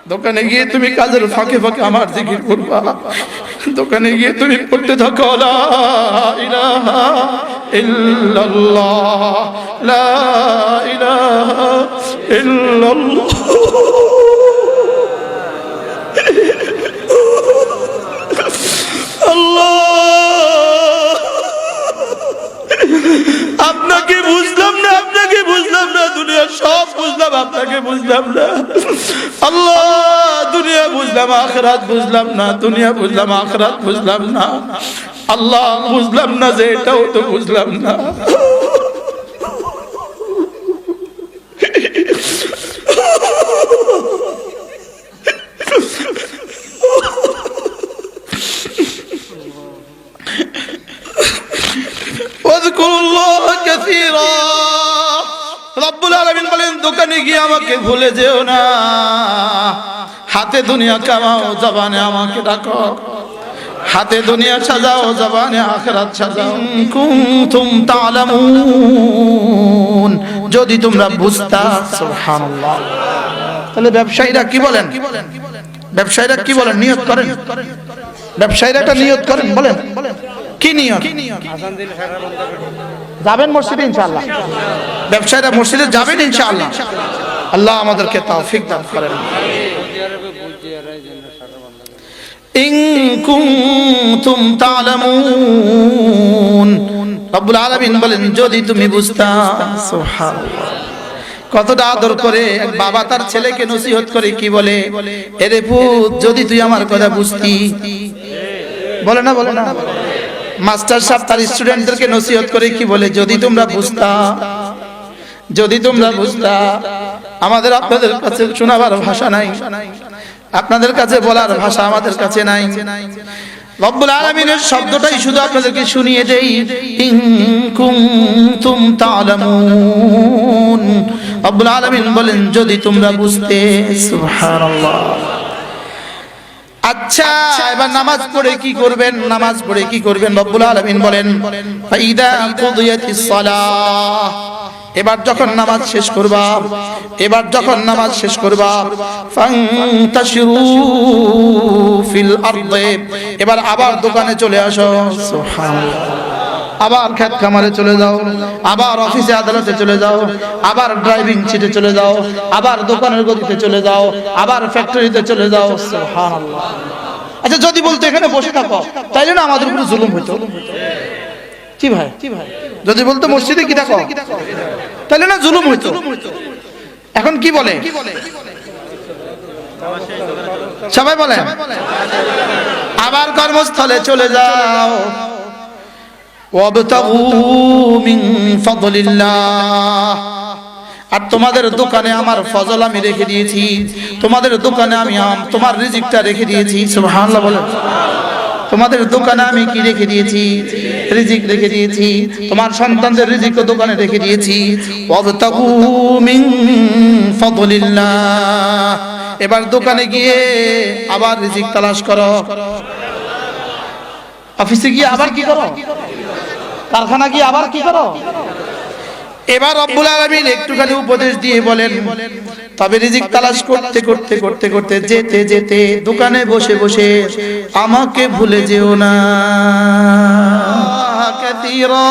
দোকানে গিয়ে তুমি কাজের ফাঁকে ফাঁকে আমার জিকির করবা। দোকানে গিয়ে তুমি পড়তে থাকো লা ইলাহা ইল্লাল্লাহ, লা ইলাহা ইল্লাল্লাহ। আল্লাহ, আপনাকে বুঝলাম না, আপনাকে বুঝলাম না, দুনিয়া সব বুঝলাম, আপনাকে বুঝলাম না। আল্লাহ, দুনিয়া বুঝলাম, আখিরাত বুঝলাম না, দুনিয়া বুঝলাম, আখিরাত বুঝলাম না। আল্লাহ, বুঝলাম না যে এটাও তো বুঝলাম না। ওয়াযকুরুল্লাহ কাসীরা। রব্বুল আলামিন বলেন, দোকানে গিয়ে আমাকে ভুলে যেও না। হাতে দুনিয়া কামাও, জবানে আমাকে ডাকো। হাতে দুনিয়া সাজাও, জবানে আখিরাত সাজাও। কুনতুম তা'লামুন, যদি তোমরা বুঝতা। সুবহানাল্লাহ। তাহলে ব্যবসায়ীরা কি বলেন? ব্যবসায়ীরা কি বলেন? নিয়ত করেন। ব্যবসায়ীরা একটা নিয়ত করেন, বলেন কি নিয়ত? যাবেন মসজিদে ইনশাআল্লাহ। ব্যবসায়ীরা মসজিদে যাবেন ইনশাআল্লাহ। আল্লাহ আমাদেরকে তৌফিক দান করেন। ইন কুনতুম তা'লামুন, রব্বুল আলামিন বলেন, যদি তুমি বুঝতা। সুবহানাল্লাহ। কতটা আদর করে এক বাবা তার ছেলেকে নসিহত করে, কি বলে? এরে পুত, যদি তুই আমার কথা বুঝতি। বলে না, বলে না? মাস্টার সাহেব তার স্টুডেন্টদেরকে নসিহত করে কি বলে? যদি তোমরা বুঝতা, যদি তোমরা বুঝতা। আমাদের আপনাদের কাছে শোনাবার ভাষা নাই, আপনাদের কাছে বলার ভাষা আমাদের কাছে নাই। রব্বুল আলামিনের শব্দটাই শুধু আপনাদেরকে শুনিয়ে দেই। ইন কুনতুম তা'লামুন, রব্বুল আলামিন বলেন, যদি তোমরা বুঝতে। সুবহানাল্লাহ। আচ্ছা, এবার নামাজ পড়ে কি করবেন? নামাজ পড়ে কি করবেন? রব্বুল আলামিন বলেন, ফাইদা কুদিয়াতিস সালাহ, এবার যখন নামাজ শেষ করবা, এবার যখন নামাজ শেষ করবা, ফান্তাশিরু ফিল আরদি, এবার আবার দোকানে চলে আসো। সুবহানাল্লাহ। আবার খেত খামারে চলে যাও, আবার অফিসে আদালতে চলে যাও, আবার ড্রাইভিং সিটে চলে যাও, আবার দোকানের গতিতে চলে যাও, আবার ফ্যাক্টরিতে চলে যাও। সুবহানাল্লাহ। আচ্ছা, যদি বলতো এখানে বসে থাকো, তাইলে না আমাদের উপরে জুলুম হইতো? কি ভাই? যদি বলতো মসজিদে কি থাকো, তাইলে না জুলুম হইতো? এখন কি বলে? সবাই বলে আবার কর্মস্থলে চলে যাও। ওয়াবতাগু মিন ফাদলিল্লাহ, আর তোমাদের দোকানে আমার ফজল আমি রেখে দিয়েছি, তোমাদের দোকানে আমি তোমার রিজিকটা রেখে দিয়েছি। সুবহানাল্লাহ বলেন। তোমাদের দোকানে আমি কি রেখে দিয়েছি? রিজিক রেখে দিয়েছি। তোমার সন্তানদের রিজিকও দোকানে রেখে দিয়েছি। ওয়াবতাগু মিন ফাদলিল্লাহ, এবার দোকানে গিয়ে আবার রিজিক তালাশ করো। অফিসে গিয়ে আবার কি করো? কারখানা গিয়ে আবার কি করো? এবার রব্বুল আলামিন একটুখানি উপদেশ দিয়ে বলেন, তবে রিজিক তালাশ করতে করতে করতে করতে যেতে যেতে দোকানে বসে বসে আমাকে ভুলে যেও না। কাসীরা,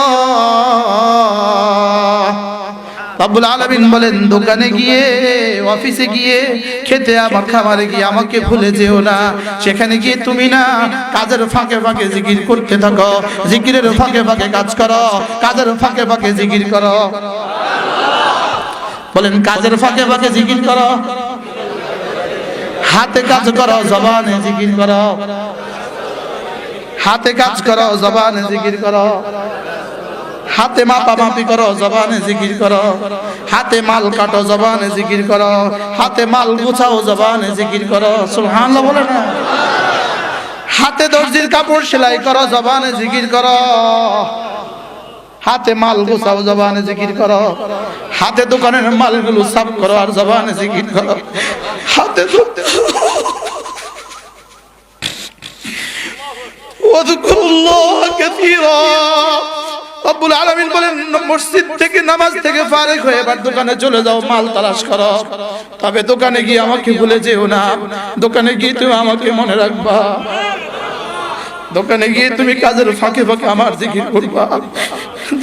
রব্বুল আলামিন বলেন, দোকানে গিয়ে, অফিসে গিয়ে, খেতে আমার খামারে গিয়ে আমাকে ভুলে যেও না। সেখানে গিয়ে তুমি না কাজের ফাঁকে ফাঁকে জিকির করতে থাকো, জিকিরের ফাঁকে ফাঁকে কাজ করো, কাজের ফাঁকে ফাঁকে জিকির করো। বলেন, কাজের ফাঁকে ফাঁকে জিকির করো, হাতে কাজ করো, জবানে জিকির করো। হাতে কাজ করো, জবানে জিকির করো। হাতে মাপামাপি করো, জবানে জিকির করো। হাতে মাল কাটো, জবানে জিকির করো। হাতে মাল গুছাও, জবানে জিকির করো। সুবহানাল্লাহ বলে না? হাতে দর্জির কাপড় সেলাই করো, জবানে জিকির করো। হাতে মাল গুছাও, জবানে জিকির করো। হাতে দোকানের মালগুলো সাফ করো আর জবানে জিকির করো। হাতে ওয়াযকুরুল্লাহ কাসীরা, রব্বুল আলামিন বলেন মসজিদ থেকে নামাজ থেকে ফারিগ হয়ে এবার দোকানে চলে যাও, মাল তালাশ করো। তবে দোকানে গিয়ে আমাকে ভুলে যেও না, দোকানে গিয়ে তুমি আমাকে মনে রাখবা, দোকানে গিয়ে তুমি কাজের ফাঁকে ফাঁকে আমার জিকির করবা,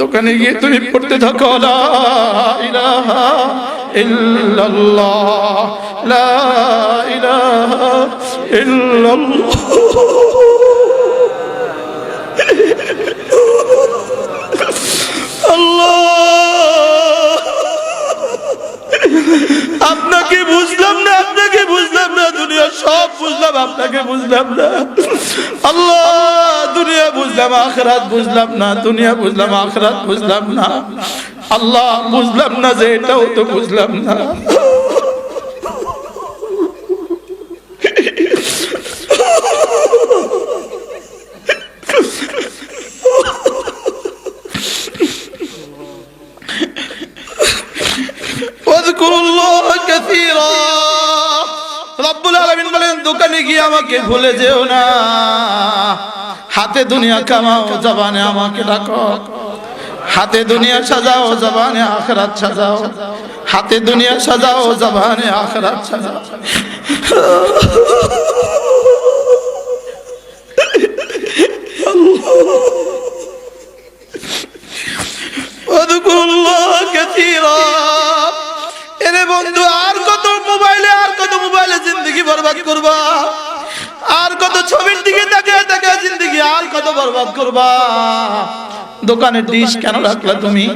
দোকানে গিয়ে তুমি পড়তে থাকো লা ইলাহা ইল্লাল্লাহ লা ইলাহা ইল্লাল্লাহ। আপনাকে বুঝলাম না, আপনাকে বুঝলাম না, দুনিয়া সব বুঝলাম, আপনাকে বুঝলাম না। আল্লাহ, দুনিয়া বুঝলাম আখিরাত বুঝলাম না, দুনিয়া বুঝলাম আখিরাত বুঝলাম না। আল্লাহ, বুঝলাম না যে এটাও তো বুঝলাম না। রব্বুল আলামিন বলেন দোকানে গিয়ে আমাকে ভুলে যেও না, হাতে দুনিয়া কামাও, জবানে আমাকে ডাকো। হাতে দুনিয়া সাজাও, জবানে আখিরাত সাজাও, হাতে দুনিয়া সাজাও, জবানে আখিরাত সাজাও। ওয়াযকুরুল্লাহ কাসীরা। এরে বন্ধু, আর কত মোবাইলে জিন্দেগি বরবাদ করবা, আর কত ছবির দিকে তাকিয়ে তাকিয়ে জিন্দেগি আর কত বরবাদ করবা। দোকানের ডিশ কেন রাখলা তুমি,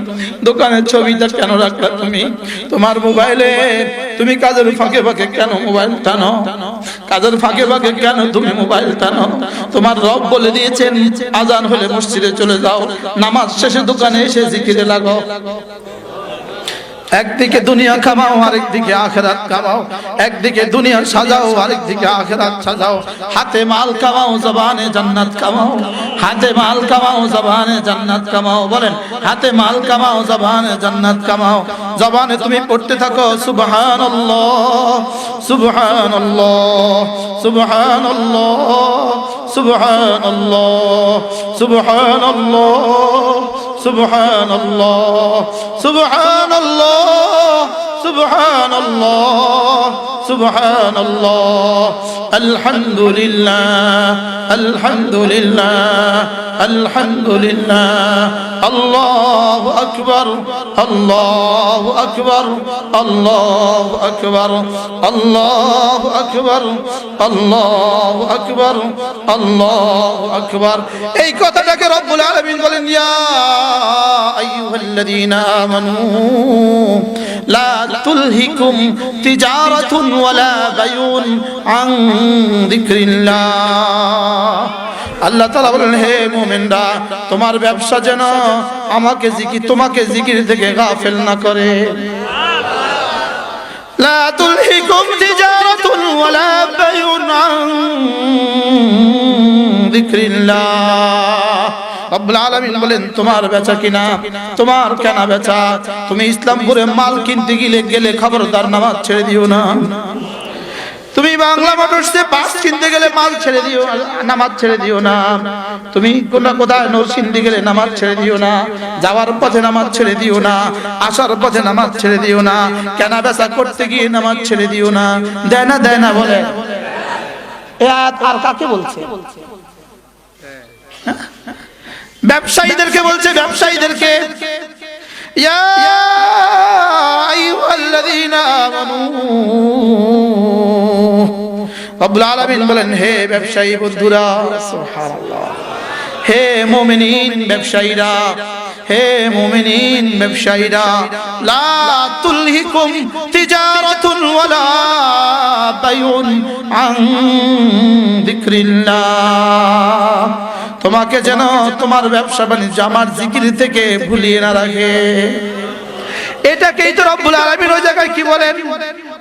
দোকানের ছবিটা কেন রাখলা তুমি, তোমার মোবাইলে তুমি কাজের ফাঁকে ফাঁকে কেন মোবাইল টানো, কাজের ফাঁকে ফাঁকে কেন তুমি মোবাইল টানো। তোমার রব বলে দিয়েছেন আজান হলে মসজিদে চলে যাও, নামাজ শেষে দোকানে এসে জিকিরে লাগো। একদিকে দুনিয়া কামাও, আরেকদিকে আখিরাত কামাও, একদিকে দুনিয়া সাজাও, আরেকদিকে আখিরাত সাজাও। হাতে মাল কামাও, জবানে জান্নাত কামাও, হাতে মাল কামাও, জবানে জান্নাত কামাও। বলেন, হাতে মাল কামাও, জবানে জান্নাত কামাও। জবানে তুমি পড়তে থাকো সুবহানাল্লাহ সুবহানাল্লাহ সুবহানাল্লাহ সুবহানাল্লাহ সুবহানাল্লাহ সুবহানাল্লাহ সুবহানাল্লাহ সুবহানাল্লাহ সুবহানাল্লাহ। আলহামদুলিল্লাহ আলহামদুলিল্লাহ আলহামদুলিল্লাহ। আল্লাহু আকবার আল্লাহু আকবার আল্লাহু আকবার আল্লাহু আকবার আল্লাহু আকবার আল্লাহু আকবার। এই কথাটাকে রব্বুল আলামিন বলেন, ইয়া আইয়ুহাল্লাযীনা আমানু লা তুলহিকুম তিজারাতুন ওয়ালা বায়ুন আন যিকরিল্লাহ। আল্লাহ তাআলা বলেন, হে মুমিনরা, তোমার ব্যবসা যেন তোমাকে জিকির থেকে গাফিল না করে। লা তুলহিকুম তিজারাতুন ওয়ালা বায়ুন আন যিকরিল্লাহ। রব্বুল আলামিন বলেন, তোমার বেচা কিনা, তোমার কেনা বেচা, তুমি ইসলামপুরে মাল কিনতে গেলে খবরদার নামাজ ছেড়ে দিও না। তুমি বাংলা মোটরসে বাস কিনতে গেলে মাল ছেড়ে দিও, নামাজ ছেড়ে দিও না। তুমি কোথায় নরসিংদী গেলে নামাজ ছেড়ে দিও না, যাওয়ার পথে নামাজ ছেড়ে দিও না, আসার পথে নামাজ ছেড়ে দিও না, কেনা বেচা করতে গিয়ে নামাজ ছেড়ে দিও না। দেয় না বলে আর কাকে বলছে? ব্যবসায়ীদেরকে বলছে, ব্যবসায়ীদেরকে। ইয়া আইয়ুহাল্লাযীনা আমানু, রব্বুল আলামিন বলেন, হে ব্যবসায়ী বন্ধুরা, সুবহানাল্লাহ, হে মুমিনিন ব্যবসায়ীরা, হে মুমিনিন ব্যবসায়ীরা, লা তুলহিকুম তিজারাতুন ওয়ালা বায়ুন আন যিকরিল্লাহ। তোমাকে যেন তোমার ব্যবসা বাণিজ্য আমার জিকির থেকে ভুলিয়ে না রাখে। এটাকেই তো রব্বুল আলামিন ওই জায়গায় কি বলেন?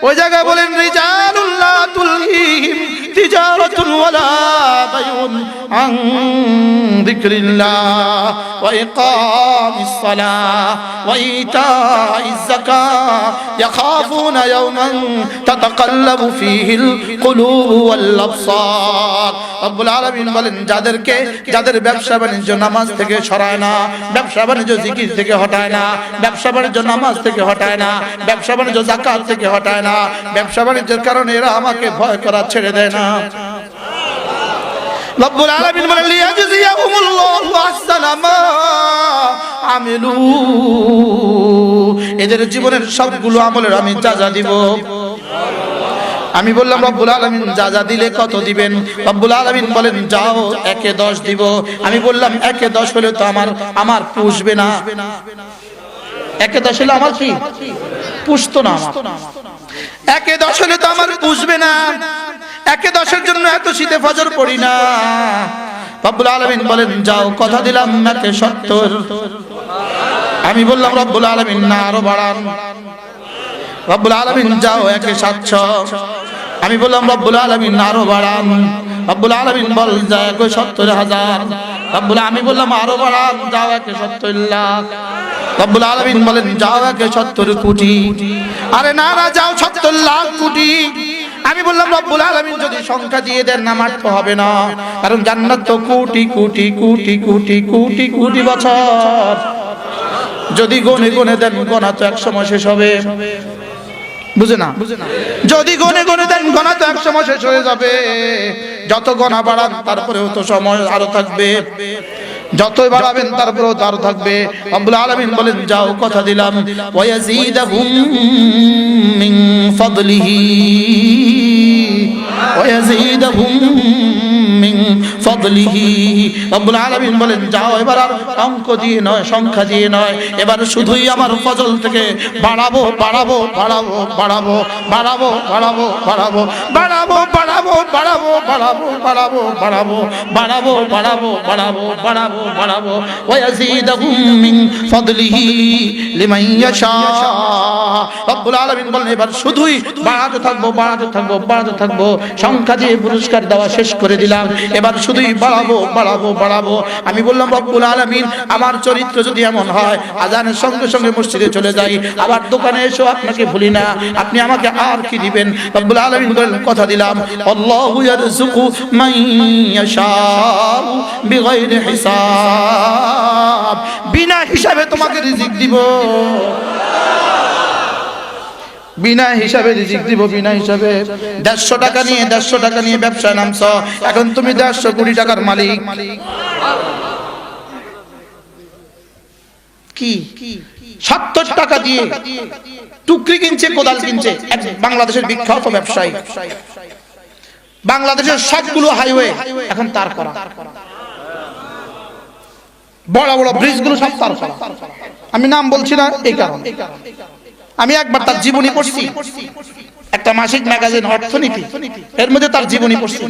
ওই জায়গায় বলেন, রিজালুল্লাহ তুলহিহিম তিজারাতুন ওয়ালা বায়ুন আন যিকরিল্লাহ ওয়া ইকামিস সালাহ ওয়া ইতাইজ যাকাহ ইয়াখাফুনা ইয়াওমান তাতাকাল্লাবু ফীহিল কুলুবু ওয়াল আবসার। রব্বুল আলামিন বলেন যাদের ব্যবসা বাণিজ্য নামাজ থেকে সরায় না, ব্যবসা বাণিজ্য জিকির থেকে হটায় না, ব্যবসা বাণিজ্য নামাজ থেকে হটায় না, ব্যবসা বাণিজ্য যাকাত থেকে হটায় না, ব্যবসা বাণিজ্যের কারণে এরা আমাকে ভয় করা ছেড়ে দেয় না। রব্বুল আলামিন বলেন লিয়াজজিয়াহুমুল্লাহু আহসানা মা আমিলু, এদের জীবনের সবগুলো আমলের আমি যা দিব। আমি বললাম রব্বুল আলামিন যা দিলে কত দিবেন? রব্বুল আলামিন বলেন যাও 1-এ 10 দিব। আমি বললাম 1-এ 10 হলে তো আমার পুষবে না। 1-এ 10 হলে আমার কি পুষতো না? আমার 1-এ 10 হলে তো আমার পুষবে না। 1-এ 10-এর জন্য এত শীতে ফজর পড়ি না। রব্বুল আলামিন বলেন যাও কথা দিলাম 1-এ 70। আমি বললাম রব্বুল আলামিন না আরো বাড়ান। রব্বুল আলামিন যাও 1-এ 700। আমি বললাম রব্বুল আলামিন আরো বাড়ান। রব্বুল আলামিন বল যাও 1-এ 70,000। আমি বললাম আরো বাড়ান, যাও 1-এ 70 লাখ। রব্বুল আলামিন বলেন যাও 1-এ 70 কোটি। আরে না যাও 70 লাখ কোটি। আমি বললাম রব্বুল আলামিন যদি সংখ্যা দিয়ে দেন নামাজ তো হবে না, কারণ জান্নাত তো কোটি কোটি কোটি কোটি কোটি কোটি বছর। যদি গনে গনে দেন গোনা তো এক সময় শেষ হবে, বুঝে না? যদি গনে গনে দেন গোনা তো এক সময় শেষ হয়ে যাবে। যত গোনা বাড়ান তারপরেও তো সময় আরো থাকবে, যতই বাড়াবেন তারপরেও তো আরো থাকবে। রব্বুল আলামিন বলেন যাও কথা দিলাম ওয়া ইয়াজিদাহুম মিন ফাদলিহি ওয়া ইয়াজিদাহুম মিন ফাদলিহি। রব্বুল আলামিন বলেন যাও এবার আর অঙ্ক দিয়ে নয়, সংখ্যা দিয়ে নয়, এবার শুধুই আমার ফজল থেকে বাড়াবো বাড়াবো বাড়াবো বাড়াবো বাড়াবো বাড়াবো বাড়াবো বাড়াবো বাড়াবো বাড়াবো বাড়াবো বাড়াবো বাড়াবো বাড়াবো বাড়াবো বাড়াবো বাড়াবো বাড়াবো ওয়া ইয়াজিদাহুম মিন ফাদলিহি লিমান ইয়াশা। রব্বুল আলামিন বলেন এবার শুধুই বাড়াতে থাকবো বাড়াতে থাকবো বাড়াতে থাকবো। সংখ্যা দিয়ে পুরস্কার দেওয়া শেষ করে দিলাম, এবার শুধুই বাড়াবো বাড়াবো বাড়াবো। আমি বললাম রব্বুল আলামিন আমার চরিত্র যদি এমন হয় আজানের সঙ্গে সঙ্গে মসজিদে চলে যাই, আবার দোকানে এসো আপনাকে ভুলি না, আপনি আমাকে আর কি দিবেন? রব্বুল আলামিন বলেন কথা দিলাম আল্লাহু ইয়ারযুকু মান ইয়াশাউ বিগাইরি হিসাব, বিনা হিসাবে তোমাকে রিজিক দিব, বিনা হিসাবে রিজিক দিব, বিনা হিসাবে। 150 টাকা নিয়ে ব্যবসায় নামছ, এখন তুমি 150 কোটি টাকার মালিক। কি 70 টাকা দিয়ে টুকরি কিনছে, কোদাল কিনছে বাংলাদেশের বিখ্যাত ব্যবসায়ী। বাংলাদেশের সবগুলো হাইওয়ে এখন তার করা, বড় বড় ব্রিজগুলো সব তার করা। আমি নাম বলছি না এই কারণে, আমি একবার তার জীবনী পড়ছি, একটা মাসিক ম্যাগাজিন অর্থনীতি, এর মধ্যে তার জীবনী পড়ছি।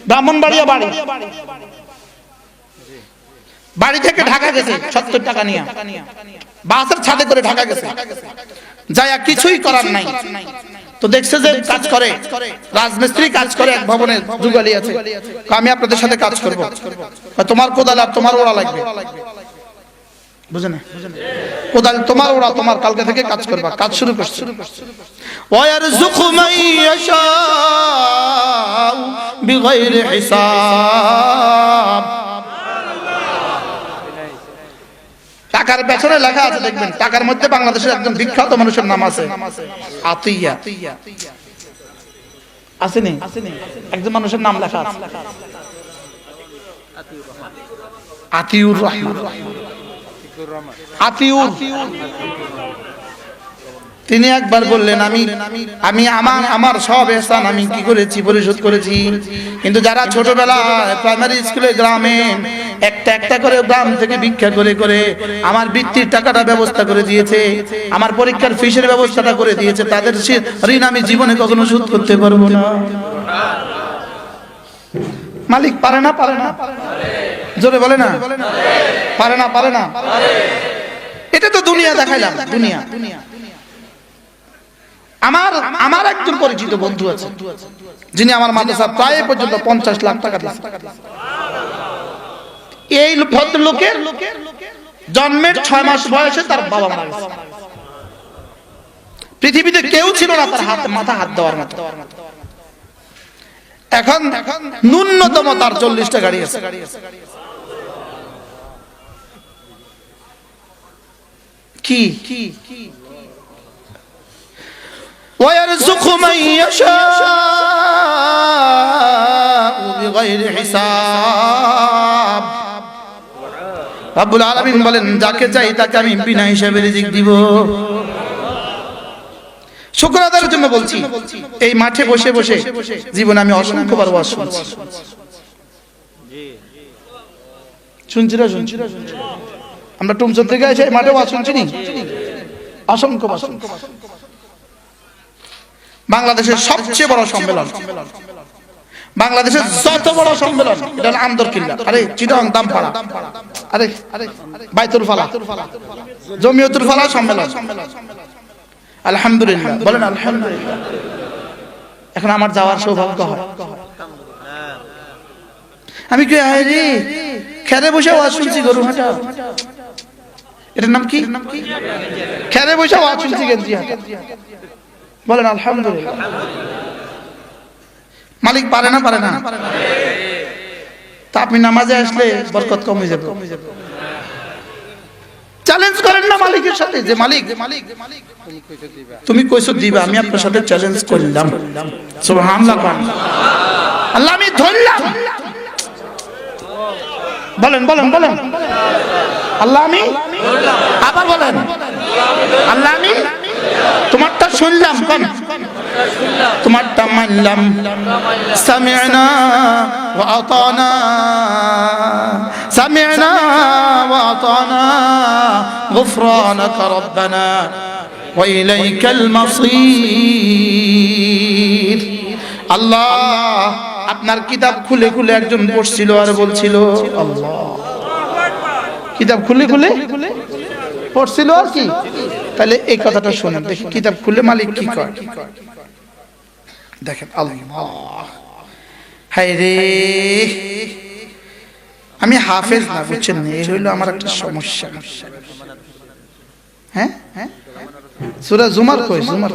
ব্রাহ্মণবাড়িয়া বাড়ি থেকে ঢাকা গেছে 70 টাকা নিয়ে, বাসের ছাদে করে ঢাকা গেছে, যায় কিছুই করার নাই। তো দেখছে যে কাজ করে, রাজমিস্ত্রি কাজ করে এক ভবনে, যুগালি আছে, আমি আপনাদের সাথে কাজ করব, তোমার কোদাল আর তোমার ওড়া লাগবে, বুঝেন? কোদাল তোমার ওড়া তোমার, কালকে থেকে কাজ করবা। কাজ শুরু করছে। ওয়ারযুকু মান ইয়াশাউ বিগাইরি হিসাব। টাকার পেছনে লেখা আছে দেখবেন, টাকার মধ্যে বাংলাদেশের একজন বিখ্যাত মানুষের নাম আছে আতিয়া। আসেনি? একজন মানুষের নাম লেখা আছে আতিউর রহমান। তিনি একবার বললেন আমি আমার সব ihsan আমি কি করেছি, পরিশোধ করেছি, কিন্তু যারা ছোটবেলায় প্রাইমারি স্কুলে গ্রামে একটা করে গ্রাম থেকে ভিক্ষা করে করে আমার বৃত্তির টাকাটা ব্যবস্থা করে দিয়েছে, আমার পরীক্ষার ফিসের ব্যবস্থাটা করে দিয়েছে, তাদের ঋণ আমি জীবনে কখনো শোধ করতে পারবো না। মালিক পারে না? জোরে বলে না পারে না। এটা তো দুনিয়া দেখাইলাম, দুনিয়া। আমার একজন পরিচিত বন্ধু আছে যিনি আমার মাদ্রাসা প্রায় পর্যন্ত 50 লাখ টাকা দিয়েছেন। এই ভদ্রলোকের জন্মের 6 মাস বয়সে তার বাবা মারা গেছে। পৃথিবীতে কেউ ছিল না তার মাথা হাত দেওয়ার মতো। এখন ন্যূনতম তার 40টা গাড়ি আছে। কি ويرزق من يشاء بغير حساب রব্বুল আলামিন বলেন যাকে চাই তাকে আমি বিনা হিসাবে রিজিক দিব। শুকর আদায়ের জন্য বলছি, এই মাঠে বসে বসে জীবনে আমি অসংখ্যবার ওয়াজ শুনছি। শুনছিরা আমরা টুমচর থেকে এসে মাঠে ওয়াজ শুনছি নি অসংখ্য। বাংলাদেশের সবচেয়ে বড় সম্মেলন, বাংলাদেশের যত বড় সম্মেলন এটা আন্দরকিল্লা, আরে চিটাং দামপাড়া, আরে বাইতুল ফালা, জমিয়তুল ফালা সম্মেলন। আলহামদুলিল্লাহ বলেন আলহামদুলিল্লাহ। এখন আমার যাওয়ার সৌভাগ্য হয়। আমি কি রে খেরে বসে ওয়াজ শুনছি গরুহাটা, এটার নাম কি? খেরে বসে ওয়াজ শুনছি গেঞ্জিহাটা। বলেন আলহামদুলিল্লাহ। মালিক পারে না পারে না? তা আপনি নামাজে আসলে বরকত কমে যাবে। চ্যালেঞ্জ করেন না মালিকের সাথে যে মালিক তুমি কইছো দিবা, আমি আপনার সাথে চ্যালেঞ্জ করলাম। সুবহানাল্লাহ। আল্লাহ আমি ধরলাম। বলেন বলেন বলেন আল্লাহ আমি আবার বলেন আল্লাহ আমি তোমারটা শুনলাম, কোন তোমারটা মানলাম। সামি'না ওয়া আতানা, সামি'না ওয়া আতানা, গুফরানাকা রব্বানা ওয়া ইলাইকাল মাসীর। আল্লাহ আপনার কিতাব খুলে খুলে একজন পড়ছিল আর বলছিল, আল্লাহ কিতাব খুলে খুলে পড়ছিল আর কি। তাহলে এই কথাটা শুনেন, দেখি কিতাব খুলে মালিক কি করে। দেখেন আল্লাহ, হায় রে আমি হাফেজ না, বুঝছেন না, এই হইলো আমার একটা সমস্যা। হ্যাঁ সূরা জুমার কই? জুমার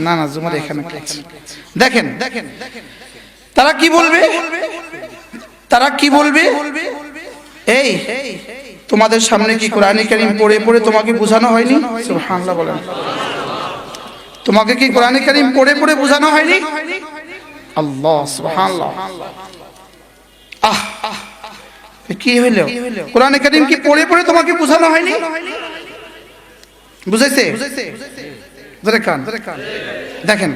না না, জুমার এখানে দেখেন তারা কি বলবে, তারা কি বলবে, এই তোমাদের সামনে কি কোরআনে কারীম পড়ে পড়ে তোমাকে বোঝানো হয়নি? সুবহানাল্লাহ বলেন। তোমাকে কি কোরআনে কারীম পড়ে পড়ে বোঝানো হয়নি? আল্লাহ সুবহানাল্লাহ। কি হইলো? কোরআনে কারীম কি পড়ে পড়ে তোমাকে বোঝানো হয়নি? বুঝাইছে? দেখেন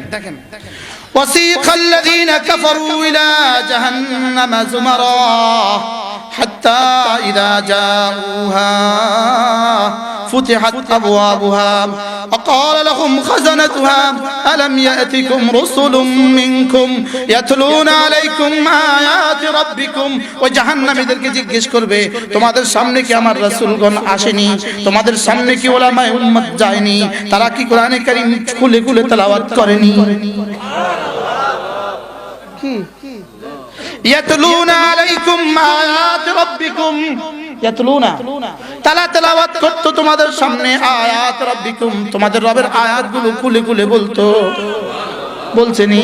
وسيق الذين كفروا إلى جهنم زمرا حتى إذا جاءوها فتحت أبوابها وقال لهم خزنتها ألم يأتكم رسل منكم يتلون عليكم آيات ربكم وجهنم এদেরকে জিজ্ঞেস করবে তোমাদের সামনে কি আমার রাসূলগণ আসেনি, তোমাদের সামনে কি উলামায়ে উম্মত যায়নি, তারা কি কোরআনে কারীম খুলে খুলে তেলাওয়াত করেনি? কি ইয়াতলুনা আলাইকুম আয়াত রাব্বিকুম, ইয়াতলুনা তারা তেলাওয়াত করতো তোমাদের সামনে আয়াত রাব্বিকুম, তোমাদের রবের আয়াতগুলো খুলে খুলে বলতো। বলছেনি?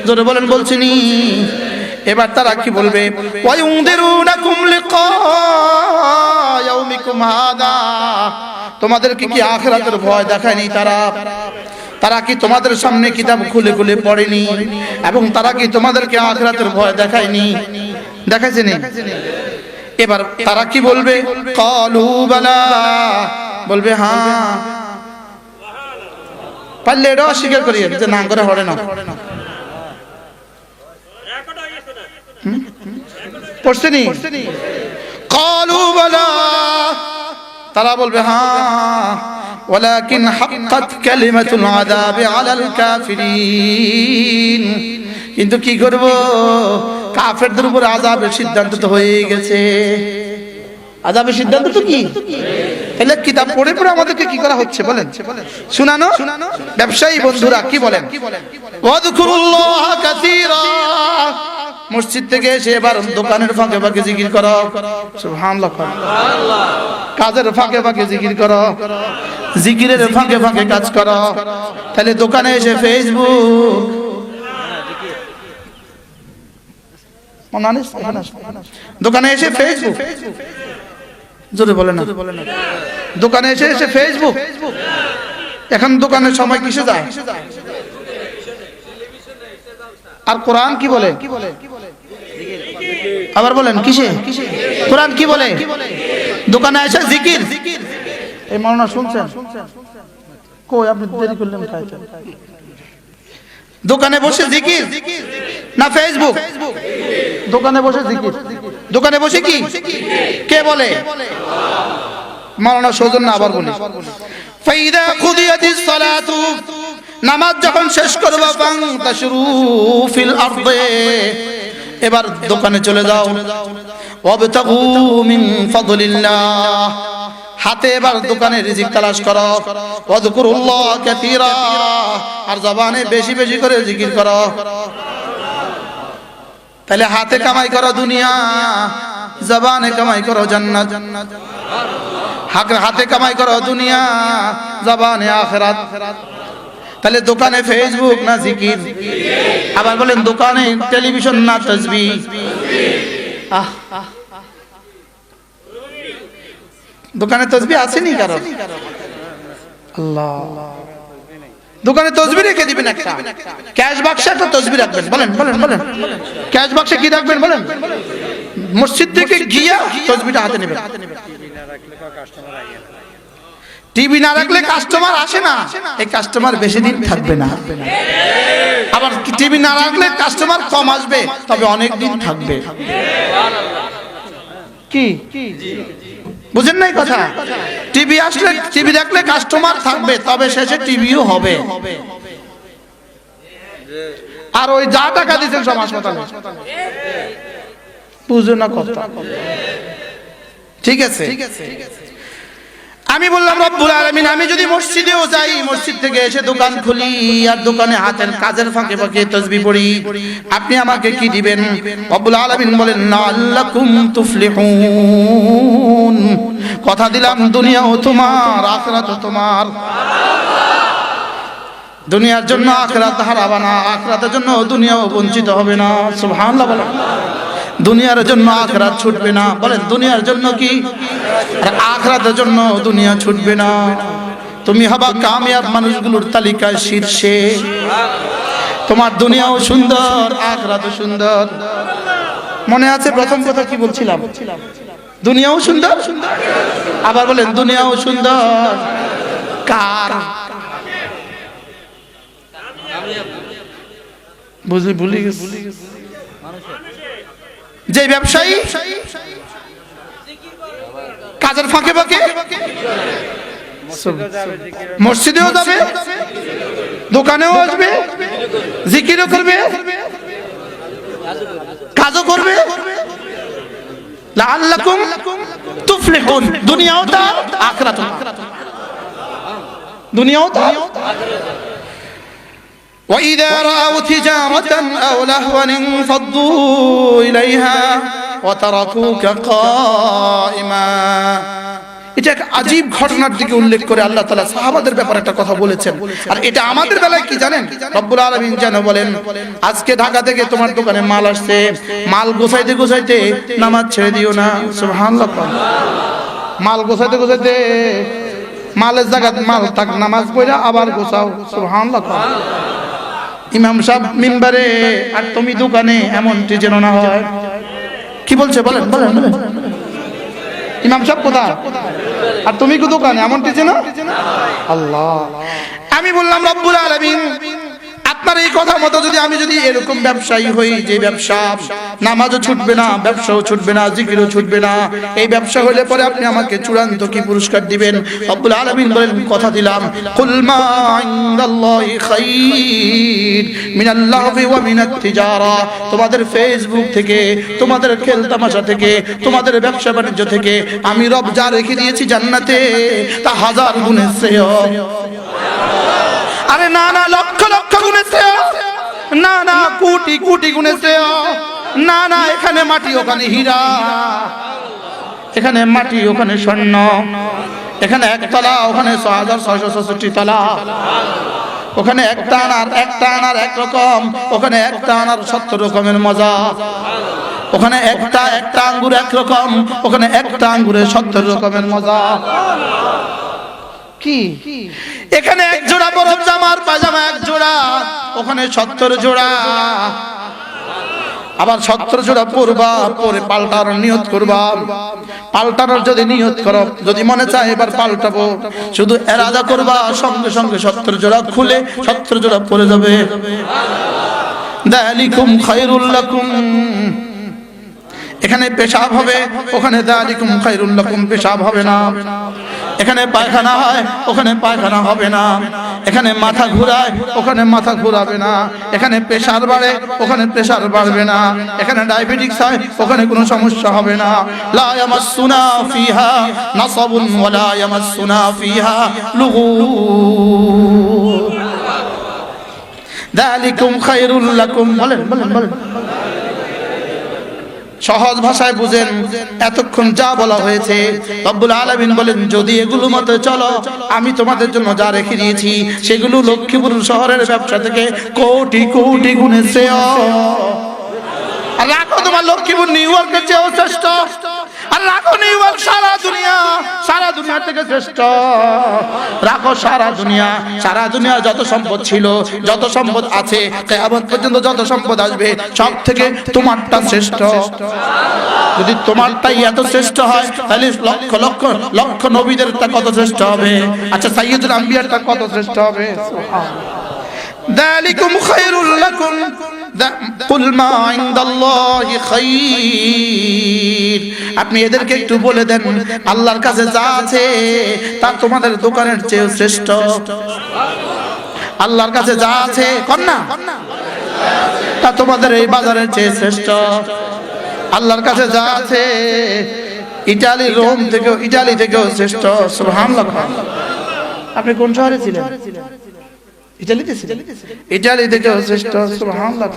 জোরে বলেন বলছেনি? এবার তারা কি বলবে? ওয়ায়ুনদিরুনাকুম লিকা ইয়াউমিকুম হাদা, তোমাদেরকে কি আখিরাতের ভয় দেখায়নি তারা? তারা কি তোমাদের সামনে কিতাব খুলে খুলে পড়েনি এবং তারা কি তোমাদেরকে আখিরাতের ভয় দেখায়নি? দেখাইছে নি? এবার তারা কি বলবে? ক্বালু বালা, বলবে হ্যাঁ। পারলে এটা অস্বীকার করি যে না করে হরে না। পড়ছে নি? ক্বালু বালা, তারা বলবে হ্যাঁ। ولكن حقت كلمة العذاب على الكافرين, কিন্তু কি করব, কাফেরদের উপর আযাবের সিদ্ধান্ত তো হয়ে গেছে। আযাবের সিদ্ধান্ত তো কি? তাহলে কিতাব পড়ে পড়ে আমাদেরকে কি করা হচ্ছে বলেন? শুনানো। ব্যবসায়ী বন্ধুরা কি বলেন? ওয়াযকুরুল্লাহ কাসীরা, মসজিদ থেকে এসে এবার দোকানের ফাঁকে ফাঁকে জিকির করো, সুবহানাল্লাহ, কাজের ফাঁকে ফাঁকে জিকির করো, জিকিরের ফাঁকে ফাঁকে কাজ করো। তাহলে দোকানে এসে ফেসবুক, দোকানে এসে ফেসবুক, জোরে বলে না, দোকানে এসে এসে ফেসবুক। এখন দোকানের সময় কিসে যায়? আর কোরআন কি বলে? আবার বলেন কিসে? কোরআন কি বলে? দোকানে এসে জিকির। এই মাওলানা শুনছেন? কই আপনি দেরি করলেন খাইতে? দোকানে বসে জিকির না ফেসবুক? দোকানে বসে জিকির। দোকানে বসে কি কে বলে? মাওলানা সৌজন্য আবার বলি, ফাইদা কুদিয়াতিস সালাতু, নামাজ যখন শেষ করবা, ফান্তাশিরু ফিল আরদে, এবার দোকানে চলে যাও, ওয়াবতাগু মিন ফাদলিল্লাহ, হাতে এবার দোকানে রিজিক তালাশ করো, ওয়াযকুরুল্লাহ কাসীরা, আর জবানে বেশি বেশি করে জিকির করো। তাহলে হাতে কামাই করো দুনিয়া, জবানে কামাই করো জান্নাত। হাতে কামাই করো দুনিয়া, জবানে আখিরাত। তাহলে দোকানে ফেসবুক না জিকির? আবার বলেন দোকানে টেলিভিশন না তাসবিহ? দোকানে তাসবিহ আসেনি কারো? আল্লাহ, দোকানে তাসবিহ রেখে দিবেন, একটা ক্যাশ বাক্সে একটা তাসবিহ রাখবেন। বলেন বলেন বলেন, ক্যাশ বাক্সে কি রাখবেন বলেন? মসজিদ থেকে গিয়া তাসবিহটা হাতে নেবেন। টিভি না রাখলে কাস্টমার আসে না, এই কাস্টমার বেশি দিন থাকবে না। আবার টিভি না রাখলে কাস্টমার কম আসবে, তবে অনেক দিন থাকবে। কি বুঝেন নাই কথা? টিভি আসলে, টিভি দেখলে কাস্টমার থাকবে, তবে শেষে টিভিও হবে। আর ওই যা টাকা দিচ্ছেন সব হাসপাতালে, বুঝো না কথা? ঠিক আছে, আমি বললাম রব্বুল আলামিন, আমি যদি মসজিদেও যাই, মসজিদ থেকে এসে দোকান খুলি আর দোকানে হাতের কাজের ফাঁকে ফাঁকে তাসবিহ পড়ি, আপনি আমাকে কি দিবেন? রব্বুল আলামিন বলেন, লাআল্লাকুম তুফলিহুন, কথা দিলাম দুনিয়াও তোমার, আখিরাতও তোমার। দুনিয়ার জন্য আখিরাত হারাবা না, আখিরাতের জন্য দুনিয়াও বঞ্চিত হবে না। সুবহানাল্লাহ বলেন। দুনিয়ার জন্য আখিরাত ছুটবে না। বলেন দুনিয়ার জন্য কি? আর আখিরাতের জন্য দুনিয়া ছুটবে না। তুমি হবা কামিয়াব মানুষগুলোর তালিকায় শীর্ষে। তোমার দুনিয়াও সুন্দর, আখিরাতও সুন্দর। মনে আছে প্রথম কথা কি বলছিলাম? দুনিয়াও সুন্দর, আবার বলেন দুনিয়াও সুন্দর কার? ভুলে গেছি। যে ব্যবসায়ী কাজের ফাঁকে ফাঁকে মসজিদেও যাবে, দোকানেও আসবে, জিকিরও করবে, কাজও করবে, লাআল্লাকুম তুফলিহুন, দুনিয়াও তার, আখিরাতও তার। দুনিয়াও তার। وَإِذَا رَأَوْا تِجَارَةً أَوْ لَهْوًا انفَضُّوا إِلَيْهَا وَتَرَكُوكَ قَائِمًا। এটা এক আজীব ঘটনার দিকে উল্লেখ করে আল্লাহ তাআলা সাহাবাদের ব্যাপারে একটা কথা বলেছেন। আর এটা আমাদের বেলায় কি জানেন? রব্বুল আলামিন যেন বলেন, আজকে ঢাকা থেকে তোমার দোকানে মাল আসছে, মাল গোছাইতে গোছাইতে নামাজ ছেড়ে দিও না। সুবহানাল্লাহ। মাল গোছাইতে গোছাইতে মালের জায়গা মাল থাক, নামাজ পড়া আবার গোছাও। সুবহানাল্লাহ। ইমাম সাহেব মিম্বারে আর তুমি দোকানে, এমনটি যেন না হয়। কি বলছে বলেন বলেন বলেন। ইমাম সাহেব কোথায় আর তুমি কি দোকানে, এমনটি যেন। আল্লাহ, আমি বললাম রব্বুল আলামিন, আপনার এই কথা মতো যদি আমি যদি এরকম ব্যবসায়ী হই, যে ব্যবসা নামাজও ছুটবে না, ব্যবসাও ছুটবে না, জিকিরও ছুটবে না, এই ব্যবসা হলে পরে আপনি আমাকে চূড়ান্ত কি পুরস্কার দিবেন? রব্বুল আলামিন বলেন, কথা দিলাম, কুল মা ইনদাল্লাহি খায়র মিনাল লাহবি ওয়া মিনাত তিজারা। তোমাদের ফেসবুক থেকে, তোমাদের খেল তামাশা থেকে, তোমাদের ব্যবসা বাণিজ্য থেকে আমি রব যা রেখে দিয়েছি জান্নাতে, তা হাজার গুণে শ্রেয়। আরে না না, লক্ষ লক্ষ গুণে শ্রেয়, না না কোটি কোটি গুণে শ্রেয়, না না, এখানে মাটি ওখানে হীরা, এখানে মাটি ওখানে স্বর্ণ, এখানে একতলা ওখানে ৬৬৬৬ তলা, ওখানে একটা আনার একরকম, ওখানে একটা আনার ৭০ রকমের মজা, ওখানে একটা আঙ্গুর একরকম, ওখানে একটা আঙ্গুরের ৭০ রকমের মজা। কি এখানে এক জোড়া বরফ জামার পায়জামা এক জোড়া, ওখানে ৭০ জোড়া। আবার ৭০ জোড়া পরবা, পরে পাল্টানোর নিয়ত করবা। পাল্টানোর যদি নিয়ত করো, যদি মনে চায় এবার পাল্টাবো, শুধু এরাদা করবা, সঙ্গে সঙ্গে ৭০ জোড়া খুলে ৭০ জোড়া পরে যাবে। যালিকুম খায়রুল লাকুম, এখানে পেশাব হবে, ওখানে যালিকুম খায়রুল লাকুম পেশাব হবে না। এখানে পায়খানা হয়, ওখানে পায়খানা হবে না। এখানে মাথা ঘুরায়, ওখানে মাথা ঘুরাবে না। এখানে প্রেসার বাড়ে, ওখানে প্রেসার বাড়বে না। এখানে ডায়াবেটিস হয়, ওখানে কোনো সমস্যা হবে না। লা ইয়ামাসসুনা ফিহা নাসাবুন ওয়া লা ইয়ামাসসুনা ফিহা লুগুব। যালিকুম খায়রুল লাকুম। বলেন বলেন বলেন, সহজ ভাষায় বুঝেন। এতক্ষণ যা বলা হয়েছে রব্বুল আলামিন বলেন, যদি এগুলো মতে চলো, আমি তোমাদের জন্য যা রেখে দিয়েছি সেগুলো লক্ষ্মীপুর শহরের ব্যবসা থেকে কোটি কোটি গুণে শ্রেয়। আর রাখো তোমার লক্ষ্মীপুর নিউ ইয়র্কের চেয়েও শ্রেষ্ঠ, আর রাখো নিউ ইয়র্ক সারা দুনিয়া থেকে শ্রেষ্ঠ। রাখো সারা দুনিয়া যত সম্পদ ছিল, যত সম্পদ আছে, কিয়ামত পর্যন্ত যত সম্পদ আসবে, সব থেকে তোমারটা শ্রেষ্ঠ। যদি তোমারটাই এত শ্রেষ্ঠ হয়, তাহলে লক্ষ লক্ষ লক্ষ নবীদেরটা কত শ্রেষ্ঠ হবে। আচ্ছা, সাইয়্যিদুল আম্বিয়ারটা কত শ্রেষ্ঠ হবে। যালিকুম খায়রুল লাকুম কুল মা ইনদাল্লাহি খায়র। আপনি এদেরকে একটু বলে দেন, আল্লাহর কাছে যা আছে তা তোমাদের দোকানের চেয়ে শ্রেষ্ঠ। আল্লাহর কাছে যা আছে কন্যা তা তোমাদের এই বাজারের চেয়ে শ্রেষ্ঠ। আল্লাহর কাছে যা আছে ইটালি থেকেও শ্রেষ্ঠ। সুবহানাল্লাহ। আপনি কোন শহরে ছিলেন? ইটালিতে ছিলেন? ইটালি থেকেও শ্রেষ্ঠ। সুবহানাল্লাহ।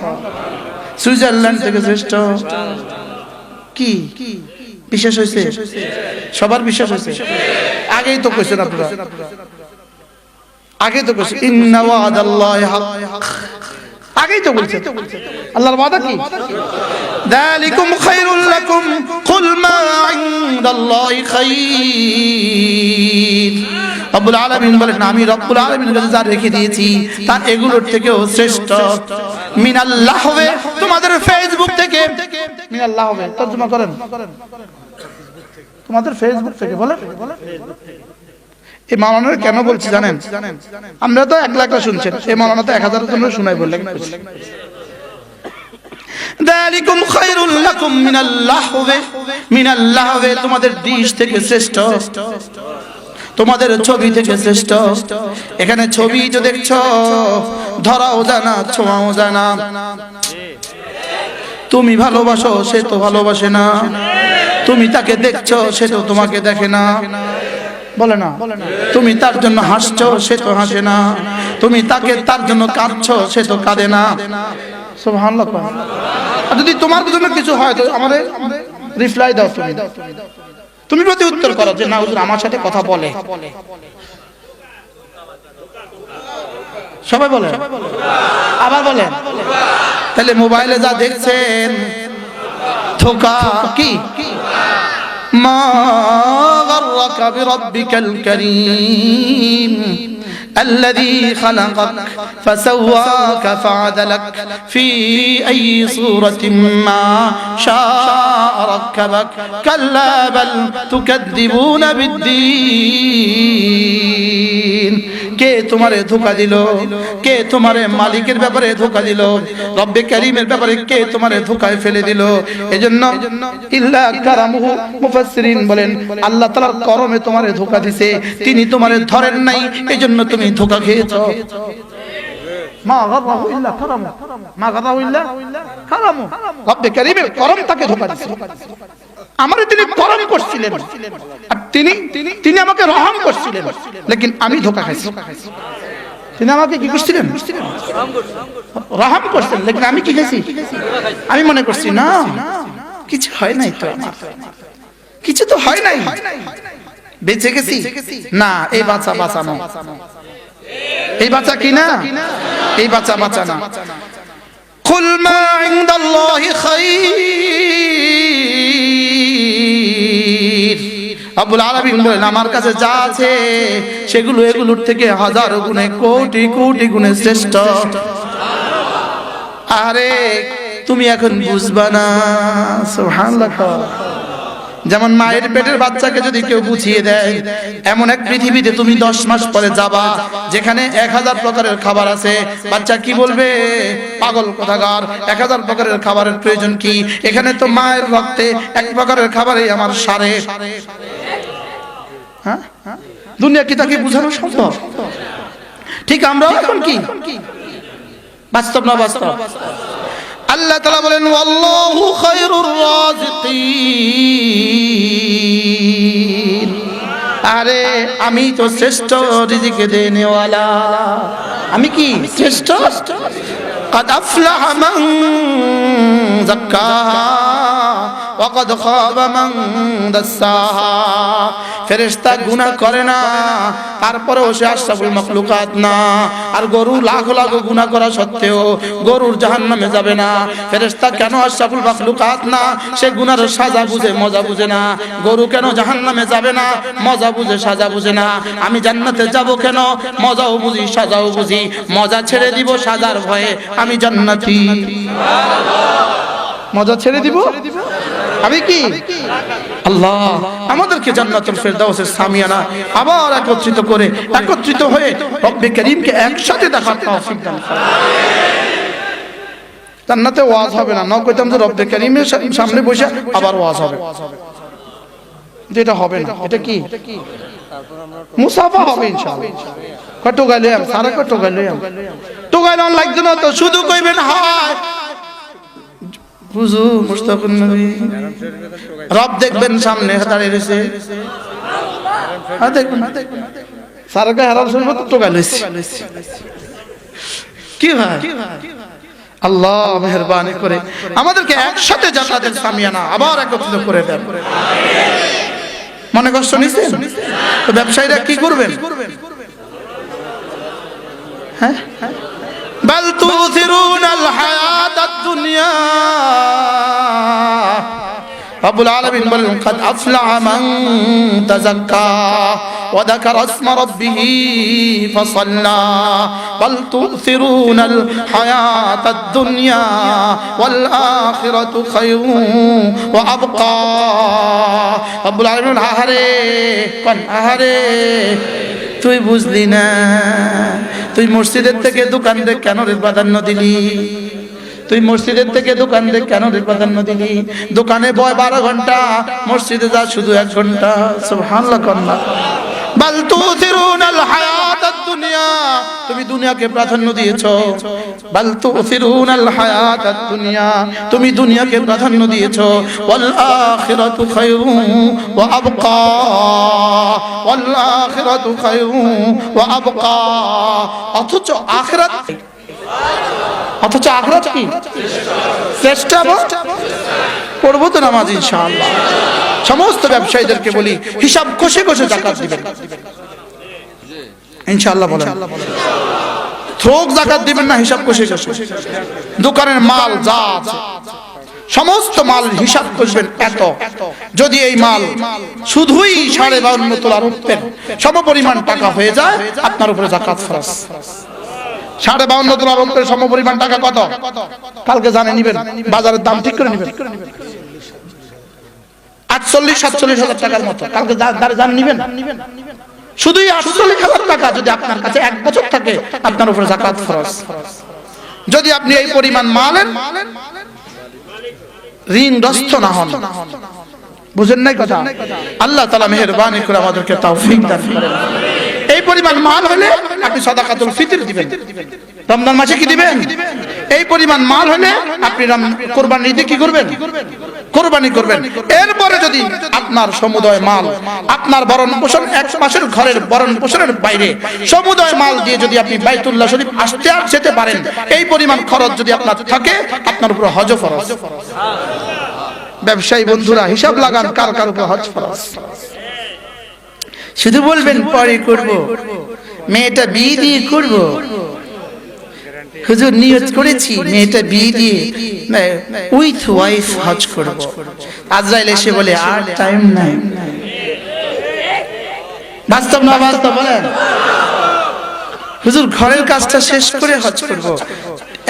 সুইজারল্যান্ড থেকে শ্রেষ্ঠ। কি বিশ্বাস হয়েছে? সবার বিশ্বাস হয়েছে? আগেই তো কইছেন আপনারা, আগেই তো কইছেন ইন্না ওয়াদাল্লাহি হক। আগেই তো বলছেন আল্লাহর ওয়াদা কি? যালিকুম খায়রুল লাকুম কুল মা ইনদাল্লাহি খায়র। রব্বুল আলামিন বলেন, আমি রব্বুল আলামিনের কাছে যা রেখে দিয়েছি তা এগুলোর থেকেও শ্রেষ্ঠ। মিনাল্লাহ হবে তোমাদের ফেসবুক থেকে। মিনাল্লাহ হবে তরজমা করেন, তোমাদের ফেসবুক থেকে। বলেন এই মাওলানা কেন বলছি জানেন? আমরা তো 1 লাখ শুনছেন, এই মাওলানা তো 1000 জন শুনাই বললেন। যালিকুম খায়রুল লাকুম মিনাল্লাহ হবে তোমাদের ডিশ থেকে শ্রেষ্ঠ, তোমাদের ছবি থেকে শ্রেষ্ঠ। এখানে ছবি তো দেখছো, ধরাও জানা, ছোঁয়াও জানা। তুমি ভালোবাসো, সে তো ভালোবাসে না। তুমি তাকে দেখছো, সে তো তোমাকে দেখে না। বলে না, তুমি তার জন্য হাসছো, সে তো হাসে না। তুমি তার জন্য কাঁদছো, সে তো কাঁদে না। সুবহানাল্লাহ। আর যদি তোমার জন্য কিছু হয় তো আমাদের রিপ্লাই দাও, তুমি প্রতি উত্তর করো যে না হুজুর আমার সাথে কথা বলে। সবাই বলে, আবার বলেন। তাহলে মোবাইলে যা দেখছেন ধোঁকা। কি মা গাররাকা বিরাব্বিকাল কারীম الذي خلقك فسواك فعدلك في أي صورة ما شاء ركبك كلا بل تكذبون بالدين। কে তোমারে ধোঁকা দিল? কে তোমারে মালিকের ব্যাপারে ধোঁকা দিল? রব্বে কারীমের ব্যাপারে কে তোমারে ধোঁকায় ফেলে দিল? এজন্য ইল্লা কারামুহু মুফাসসিরিন বলেন আল্লাহ তাআলার করমে তোমারে ধোঁকা দিয়েছে, তিনি তোমারে ধরেন নাই, এজন্য তুমি ধোঁকা খেয়েছো। মা গাররাহু ইল্লা কারামু, মা গাররাহু ইল্লা কারামু। রব্বে কারীমের করম তাকে ধোঁকা দিয়েছে। আমারে তিনি করম করছিলেন আর তিনি আমাকে রহম করছিলেন, লেকিন আমি ধোঁকা খাইছি। তিনি আমাকে কি করছিলেন? রহম করছেন। লেকিন আমি কি গেছি? আমি মনে করছি না কিছু হয় নাই তো, আমার কিছু তো হয় নাই, বেঁচে গেছি। না, এই বাচ্চা বাঁচানো, এই বাচ্চা কি না, এই বাচ্চা বাঁচানো। কুল মা ইনদাল্লাহি খায়র, রব্বুল আলামিন বলেন আমার কাছে যা আছে সেগুলো এগুলোর থেকে হাজার গুণে কোটি কোটি গুণে শ্রেষ্ঠ। আরে তুমি এখন বুঝবা না, সুবহানাল্লাহ। যেমন মায়ের পেটের বাচ্চাকে যদি কেউ বুঝিয়ে দেয় এমন এক পৃথিবীতে তুমি 10 মাস পরে যাবা যেখানে 1000 প্রকারের খাবার আছে, বাচ্চা কি বলবে? পাগল কোথাকার, 1000 প্রকারের খাবারের প্রয়োজন কি? এখানে তো মায়ের রক্তে এক প্রকারের খাবারই আমার সারে। হ্যাঁ, দুনিয়া কি তাকে বোঝানো সম্ভব? ঠিক আমরা এখন কি বাস্তব না বাস্তব? আল্লাহ তাআলা বলেন ওয়াল্লাহু খায়রুর রাযিকিন, আরে আমি তো শ্রেষ্ঠ রিজিক দেনেওয়ালা। আমি কি শ্রেষ্ঠ? قد أفلح من زكاها وقد خاب من دساها। ফেরেশতা গুনাহ করে না, তারপরেও সে আশরাফুল মাখলুকাত না। আর গরু লাখ লাখ গুনাহ করা সত্ত্বেও গরুর জাহান্নামে যাবে না। ফেরেশতা কেন আশরাফুল মাখলুকাত না? সে গুনার সাজা বুঝে মজা বুঝে না। গরু কেন জাহান্নামে যাবে না? মজা বুঝে সাজা বুঝে না। আমি জান্নাতে যাব কেন? মজাও বুঝি সাজাও বুঝি। মজা ছেড়ে দিব সাজার ভয়ে, আমি জান্নাতি। মজা ছেড়ে দিব আমি কি? আল্লাহ আমাদেরকে জান্নাতুল ফেরদাউসের সামিয়ানা আবার একত্রিত হয়ে রব্বে করিমকে একসাথে দেখার তৌফিক দান করুন। জান্নাতে ওয়াজ হবে না, কইতাম যে রব্বে করিমের সামনে বসে আবার ওয়াজ হবে, যেটা হবে না। এটা কি? মুসাফা হবে ইনশাআল্লাহ। কত গাইলাম সারা, কত গাইলাম লাগছে না তো, শুধু কইবেন হায় বুঝু মুস্তাফির নবী। রব দেখবেন সামনে দাঁড়িয়ে রয়েছে, দেখবেন সারাকে হারাম শুনবো তো গাইলেছি কি ভাই? আল্লাহ মেহেরবানি করে আমাদেরকে একসাথে জান্নাতের সামিয়ানা আবার একত্রিত করে দেন। মনে কষ্ট নিছেন তো ব্যবসায়ীরা কি করবেন? হ্যাঁ, বাল তুসিরুনাল হায়াতাদ দুনিয়া। রব্বুল আলামিন বলেন কাদ আফলাহা মান তাযাক্কা ওয়া যাকারা ইসমা রাব্বিহি ফাসাল্লা বাল তুসিরুনাল হায়াতাদ দুনিয়া ওয়াল আখিরাতু খায়রুন ওয়া আবকা। রব্বুল আলামিন আহারে কোন আহারে তুই বুঝলি না? তুই মসজিদের থেকে দোকান দেখ কেন রে প্রাধান্য দিলি? তুই মসজিদের থেকে দোকান দেখ কেন রে প্রাধান্য দিলি? দোকানে বয় 12 ঘন্টা, মসজিদে যা শুধু 1 ঘন্টা। সুবহানাল্লাহ কন্না। বাল তুসিরুনাল হায়াতাদ দুনিয়া, তুমি দুনিয়াকে প্রাধান্য দিয়েছো। বাল তুসিরুনাল হায়াতাদ দুনিয়া, তুমি দুনিয়াকে প্রাধান্য দিয়েছো। ওয়াল আখিরাতু খায়রুন ওয়া আবকা, ওয়াল আখিরাতু খায়রুন ওয়া আবকা। অথচ আখিরাত কি শ্রেষ্ঠ? পড়বো তো নামাজ ইনশাআল্লাহ। সমস্ত ব্যবসায়ীদেরকে বলি হিসাব কষে কষে যাকাত দিবেন ইনশাআল্লাহ। বলেন থোক যাকাত দিবেন না, হিসাব কষে কষে। দোকানের মাল যা আছে সমস্ত মাল হিসাব করবেন এত। যদি এই মাল শুধুই 52.5 তোলা রূপের সমপরিমাণ টাকা হয়ে যায়, আপনার উপরে যাকাত ফরজ। 52.5 তোলা রূপের সমপরিমাণ টাকা কত? কালকে জানে নিবেন, বাজারের দাম ঠিক করে নিবেন। 48-47 হাজার টাকার মতো কালকে জান নিবেন। শুধুই 48,000 টাকা যদি আপনার কাছে 1 বছর থাকে, আপনার উপরে যাকাত ফরজ। যদি আপনি এই পরিমাণ মালের ঋণগ্রস্ত না হন। বুঝেন নাই কথা? আল্লাহ তাআলা মেহেরবানি করে আমাদেরকে তৌফিক দান করেন। এই পরিমাণ মাল হলে আপনি সাদাকাতুল ফিতর দিবেন। রমজান মাসে কি দিবেন? এই পরিমাণ মাল হলে আপনি কোরবানি ঈদে কি করবেন? কোরবানি করবেন। এরপরে যদি আপনার সমুদয় মাল, আপনার ভরণ পোষণ, এক মাসের ঘরের ভরণ পোষণের বাইরে সমুদয় মাল দিয়ে যদি আপনি বাইতুল্লাহ শরীফ আসতে আর যেতে পারেন, এই পরিমাণ খরচ যদি আপনার থাকে, আপনার উপর হজ ফরজ। ব্যবসায়ী বন্ধুরা হিসাব লাগান, কার কার উপর হজ ফরজ। শুধু বলবেন পরে করব, মেয়েটা বিয়ে দিয়ে করব, হুজুর নিয়ত করেছি মেয়েটা বিয়ে দিয়ে উইথ ওয়াইফ হজ করব। আজরাইল এসে বলে আর টাইম নাই। বাস্তব না বাস্তব বলেন? হুজুর ঘরের কাজটা শেষ করে হজ করব,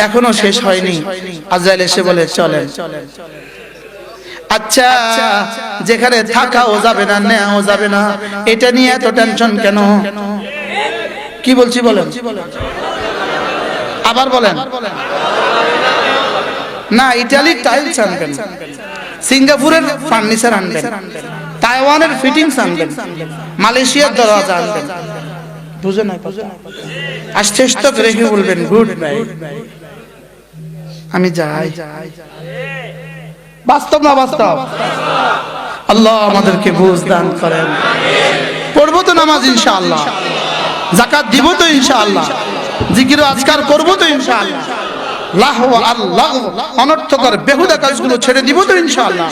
এখনো শেষ হয়নি। আজরাইল এসে বলে চলেন। আচ্ছা, যেখানে থাকাও যাবে না, নেওয়াও যাবে না, এটা নিয়ে এত টেনশন কেন? কি বলছি বলেন? আবার বলেন না। ইটালির টাইলস আনবেন, সিঙ্গাপুরের ফার্নিচার আনবেন, তাইওয়ানের ফিটিংস আনবেন, মালয়েশিয়ার দরজা আনবেন, বুঝে না? আস্তে রেখে বলবেন গুড বাই, আমি যাই। বাস্তব না বাস্তব? আল্লাহ আমাদেরকে বুঝ দান করেন। পড়বো তো নামাজ ইনশাআল্লাহ, যাকাত দিব তো ইনশাআল্লাহ, জিকির আজকার করবো তো ইনশাআল্লাহ, লাহওয়া আল্লাহ অনর্থকর বেহুদা কাজগুলো ছেড়ে দিব তো ইনশাআল্লাহ।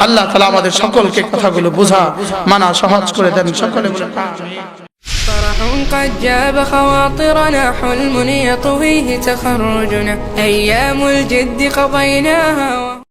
আল্লাহ তাআলা আমাদের সকলকে কথাগুলো বোঝা মানা সহজ করে দেন। সকলে বলেন আমিন। فرح قد جاب خواطرنا، حلم يطويه تخرجنا، أيام الجد قضيناها.